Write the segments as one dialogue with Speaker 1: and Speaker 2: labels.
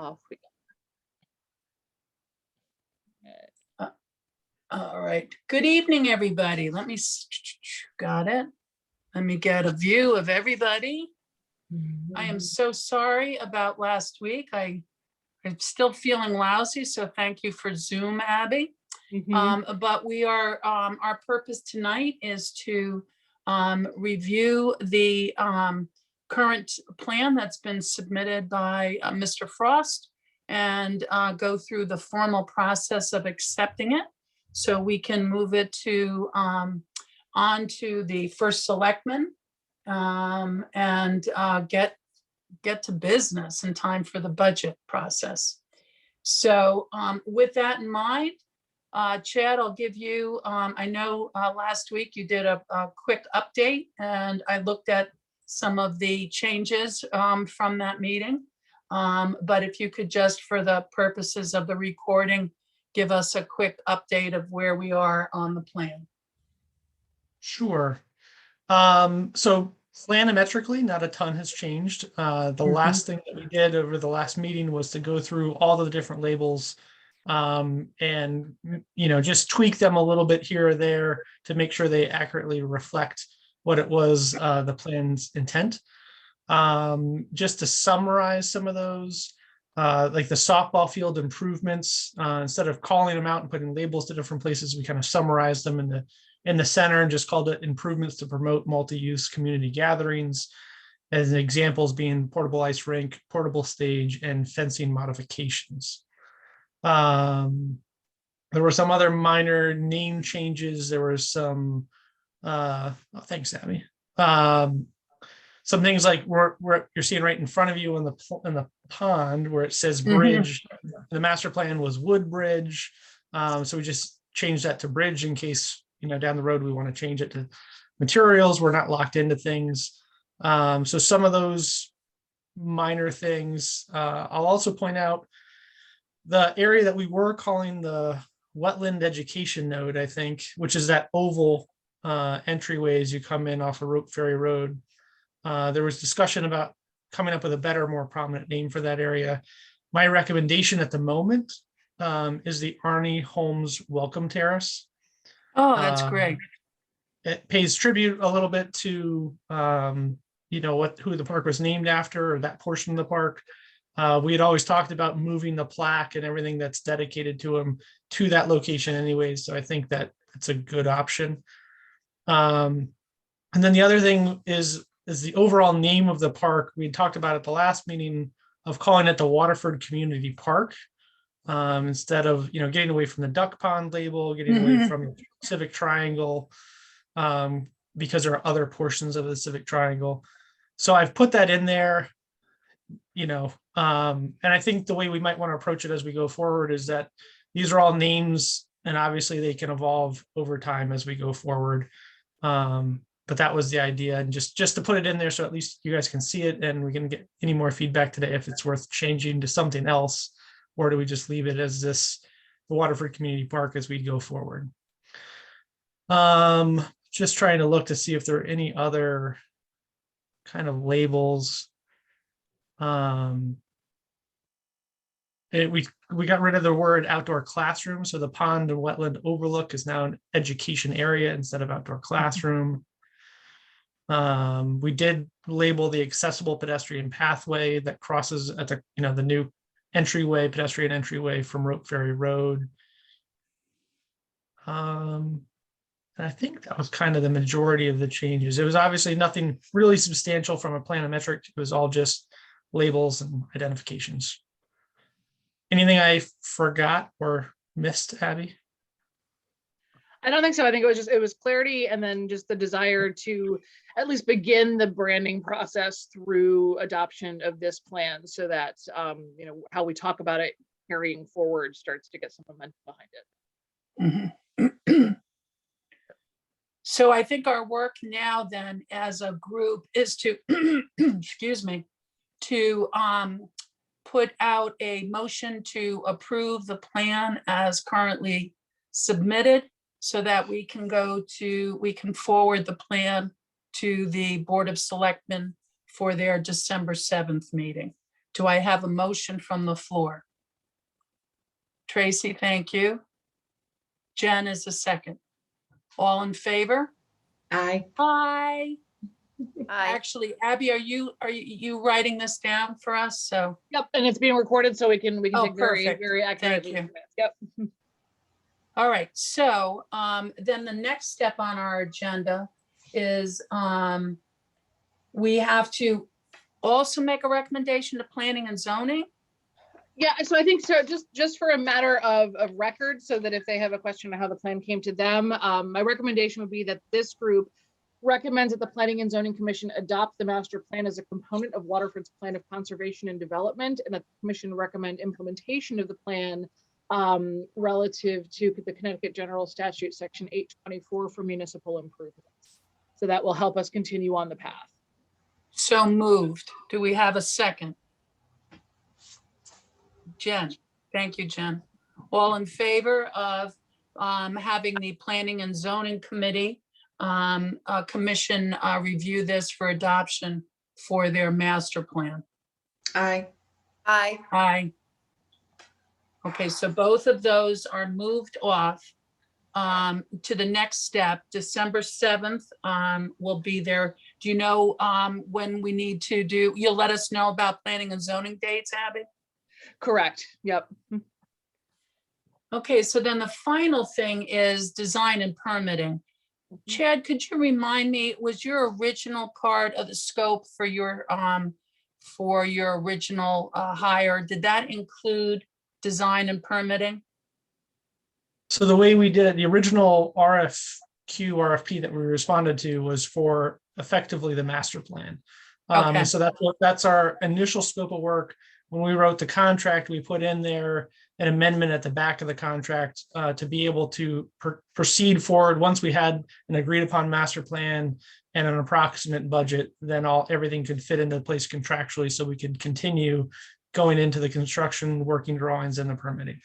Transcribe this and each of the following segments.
Speaker 1: off.
Speaker 2: All right. Good evening, everybody. Got it. Let me get a view of everybody. I am so sorry about last week. I'm still feeling lousy, so thank you for Zoom, Abby. But we are, our purpose tonight is to review the current plan that's been submitted by Mr. Frost and go through the formal process of accepting it, so we can move it to on to the first selectman and get to business in time for the budget process. So with that in mind, Chad, I'll give you, I know last week you did a quick update, and I looked at some of the changes from that meeting. But if you could just, for the purposes of the recording, give us a quick update of where we are on the plan.
Speaker 3: Sure. So planimetrically, not a ton has changed. The last thing that we did over the last meeting was to go through all of the different labels and, you know, just tweak them a little bit here or there to make sure they accurately reflect what it was, the plan's intent. Just to summarize some of those, like the softball field improvements, instead of calling them out and putting labels to different places, we kind of summarized them in the center and just called it improvements to promote multi-use community gatherings, as examples being portable ice rink, portable stage, and fencing modifications. There were some other minor name changes. There were some, oh, thanks, Abby. Some things like where you're seeing right in front of you in the pond where it says bridge. The master plan was Woodbridge, so we just changed that to bridge in case, you know, down the road we want to change it to materials. We're not locked into things. So some of those minor things. I'll also point out the area that we were calling the wetland education node, I think, which is that oval entryway as you come in off of Rope Ferry Road. There was discussion about coming up with a better, more prominent name for that area. My recommendation at the moment is the Arnie Holmes Welcome Terrace.
Speaker 2: Oh, that's great.
Speaker 3: It pays tribute a little bit to, you know, who the park was named after, or that portion of the park. We had always talked about moving the plaque and everything that's dedicated to him to that location anyways, so I think that it's a good option. And then the other thing is the overall name of the park. We talked about at the last meeting of calling it the Waterford Community Park, instead of, you know, getting away from the duck pond label, getting away from the Civic Triangle, because there are other portions of the Civic Triangle. So I've put that in there, you know, and I think the way we might want to approach it as we go forward is that these are all names, and obviously they can evolve over time as we go forward. But that was the idea, and just to put it in there so at least you guys can see it and we can get any more feedback today if it's worth changing to something else, or do we just leave it as the Waterford Community Park as we go forward. Just trying to look to see if there are any other kind of labels. We got rid of the word outdoor classroom, so the pond and wetland overlook is now an education area instead of outdoor classroom. We did label the accessible pedestrian pathway that crosses at the, you know, the new entryway, pedestrian entryway from Rope Ferry Road. And I think that was kind of the majority of the changes. It was obviously nothing really substantial from a planimetric. It was all just labels and identifications. Anything I forgot or missed, Abby?
Speaker 1: I don't think so. I think it was clarity, and then just the desire to at least begin the branding process through adoption of this plan, so that you know, how we talk about it carrying forward starts to get some momentum behind it.
Speaker 2: So I think our work now then as a group is to, excuse me, to put out a motion to approve the plan as currently submitted, so that we can forward the plan to the Board of Selectmen for their December 7th meeting. Do I have a motion from the floor? Tracy, thank you. Jen is a second. All in favor?
Speaker 4: Aye.
Speaker 2: Aye.
Speaker 5: Aye.
Speaker 2: Actually, Abby, are you writing this down for us? So,
Speaker 1: Yep, and it's being recorded so we can
Speaker 2: Oh,
Speaker 1: take very,
Speaker 2: perfect.
Speaker 1: very accurate.
Speaker 2: Thank you.
Speaker 1: measurements. Yep.
Speaker 2: all right, so then the next step on our agenda is we have to also make a recommendation to planning and zoning.
Speaker 1: Yeah, so I think so, just for a matter of record, so that if they have a question on how the plan came to them, my recommendation would be that this group recommends that the Planning and Zoning Commission adopt the master plan as a component of Waterford's plan of conservation and development, and that the commission recommend implementation of the plan relative to the Connecticut General Statute, Section 824 for municipal improvements. So that will help us continue on the path.
Speaker 2: So moved. Do we have a second? Jen, thank you, Jen. All in favor of having the Planning and Zoning Committee commission review this for adoption for their master plan?
Speaker 4: Aye.
Speaker 5: Aye.
Speaker 2: Aye. Okay, so both of those are moved off to the next step. December 7th will be there. Do you know when we need to do, you'll let us know about planning and zoning dates, Abby?
Speaker 1: Correct. Yep.
Speaker 2: Okay, so then the final thing is design and permitting. Chad, could you remind me, was your original part of the scope for your original hire, did that include design and permitting?
Speaker 3: So the way we did it, the original RFP that we responded to was for effectively the master plan.
Speaker 2: Okay.
Speaker 3: So that's our initial scope of work. When we wrote the contract, we put in there an amendment at the back of the contract to be able to proceed forward. Once we had an agreed upon master plan and an approximate budget, then everything could fit into place contractually, so we could continue going into the construction, working drawings, and the permitting.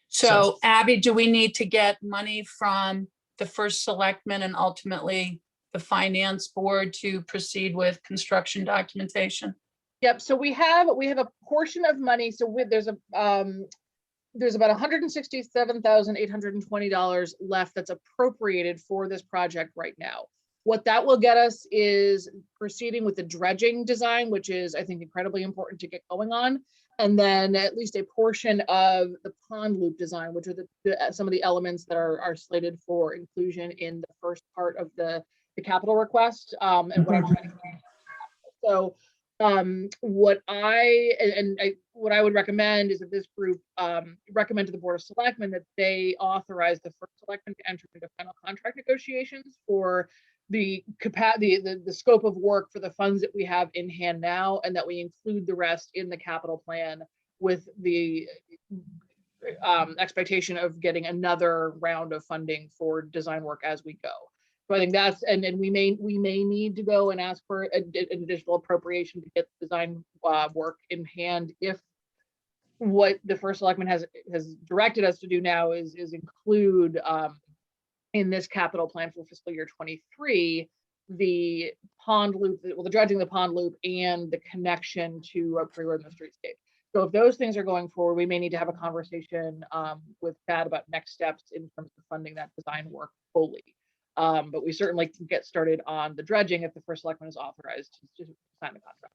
Speaker 2: So Abby, do we need to get money from the first selectman and ultimately the finance board to proceed with construction documentation?
Speaker 1: Yep, so we have a portion of money, so there's about $167,820 left that's appropriated for this project right now. What that will get us is proceeding with the dredging design, which is, I think, incredibly important to get going on. And then at least a portion of the pond loop design, which are some of the elements that are slated for inclusion in the first part of the capital request. And what I'm trying to get. So what I would recommend is that this group recommend to the Board of Selectmen that they authorize the first selectman to enter into final contract negotiations for the scope of work for the funds that we have in hand now, and that we include the rest in the capital plan with the expectation of getting another round of funding for design work as we go. So I think that's, and we may need to go and ask for an additional appropriation to get design work in hand if what the first selectman has directed us to do now is include in this capital plan for fiscal year 23, the pond loop, the dredging the pond loop and the connection to pre-road and the streetscape. So if those things are going forward, we may need to have a conversation with Pat about next steps in terms of funding that design work fully. But we certainly can get started on the dredging if the first selectman is authorized to sign the contract.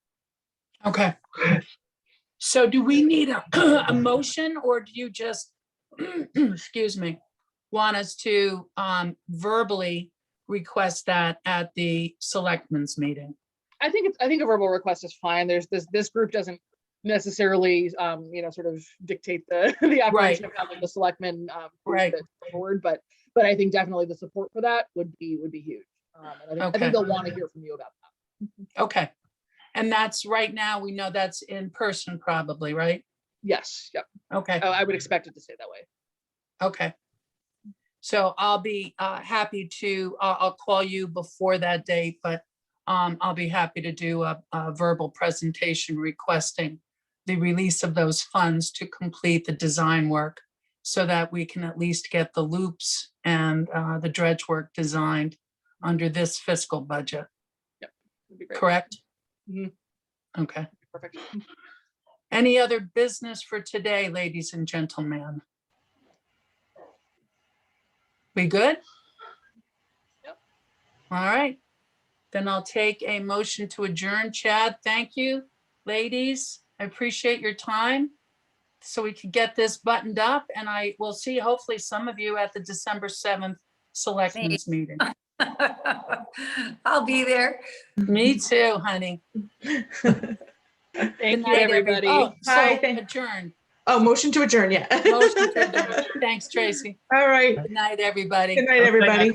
Speaker 2: Okay. So do we need a motion, or do you just, excuse me, want us to verbally request that at the selectmen's meeting?
Speaker 1: I think a verbal request is fine. There's this group doesn't necessarily sort of dictate the operation of having the selectmen
Speaker 2: Right.
Speaker 1: forward, but I think definitely the support for that would be huge. And I think they'll want to hear from you about that.
Speaker 2: Okay. And that's right now, we know that's in person probably, right?
Speaker 1: Yes, yep.
Speaker 2: Okay,
Speaker 1: I would expect it to stay that way.
Speaker 2: okay. So I'll be happy to, I'll call you before that date, but I'll be happy to do a verbal presentation requesting the release of those funds to complete the design work so that we can at least get the loops and the dredge work designed under this fiscal budget,
Speaker 1: Would be great.
Speaker 2: correct?
Speaker 1: Mhm.
Speaker 2: Okay.
Speaker 1: Perfect.
Speaker 2: Any other business for today, ladies and gentlemen? We good?
Speaker 1: Yep.
Speaker 2: All right. Then I'll take a motion to adjourn. Chad, thank you. Ladies, I appreciate your time. So we can get this buttoned up, and I will see hopefully some of you at the December 7th Selectmen's meeting.
Speaker 5: I'll be there.
Speaker 2: Me too, honey.
Speaker 1: Thank
Speaker 2: Good
Speaker 1: you,
Speaker 2: night,
Speaker 1: everybody.
Speaker 2: Oh, so
Speaker 4: Bye, thank-
Speaker 2: adjourn.
Speaker 4: Oh, motion to adjourn, yeah.
Speaker 2: Motion to adjourn. Thanks, Tracy.
Speaker 4: All right.
Speaker 2: Good night, everybody.
Speaker 4: Good night, everybody.